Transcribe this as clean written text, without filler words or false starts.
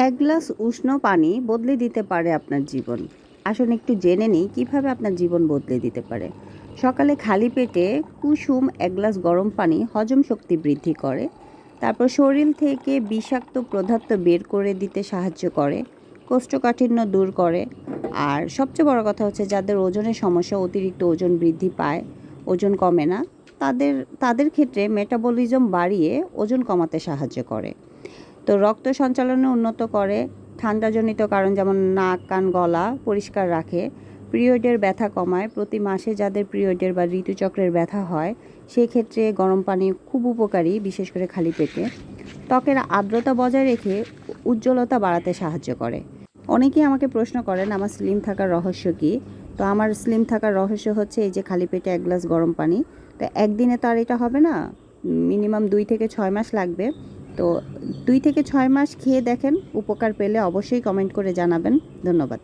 এক গ্লাস উষ্ণ পানি বদলে দিতে পারে আপনার জীবন। আসুন একটু জেনে নিই কীভাবে আপনার জীবন বদলে দিতে পারে। সকালে খালি পেটে কুসুম এক গ্লাস গরম পানি হজম শক্তি বৃদ্ধি করে। তারপর শরীর থেকে বিষাক্ত পদার্থ বের করে দিতে সাহায্য করে, কোষ্ঠকাঠিন্য দূর করে। আর সবচেয়ে বড় কথা হচ্ছে যাদের ওজনের সমস্যা, অতিরিক্ত ওজন বৃদ্ধি পায়, ওজন কমে না, তাদের তাদের ক্ষেত্রে মেটাবলিজম বাড়িয়ে ওজন কমাতে সাহায্য করে। তো রক্ত সঞ্চালনে উন্নত করে, ঠান্ডাজনিত কারণ যেমন নাক, কান, গলা পরিষ্কার রাখে, পিরিয়ডের ব্যথা কমায়। প্রতি মাসে যাদের পিরিয়ডের বা ঋতুচক্রের ব্যথা হয় সেই ক্ষেত্রে গরম পানি খুব উপকারী, বিশেষ করে খালি পেটে। ত্বকের আর্দ্রতা বজায় রেখে উজ্জ্বলতা বাড়াতে সাহায্য করে। অনেকেই আমাকে প্রশ্ন করেন আমার স্লিম থাকার রহস্য কী। তো আমার স্লিম থাকার রহস্য হচ্ছে এই যে খালি পেটে এক গ্লাস গরম পানি। তো একদিনে তো আর এটা হবে না, মিনিমাম 2 থেকে 6 মাস লাগবে। তো 2 থেকে 6 মাস খেয়ে দেখেন, উপকার পেলে অবশ্যই কমেন্ট করে জানাবেন। ধন্যবাদ।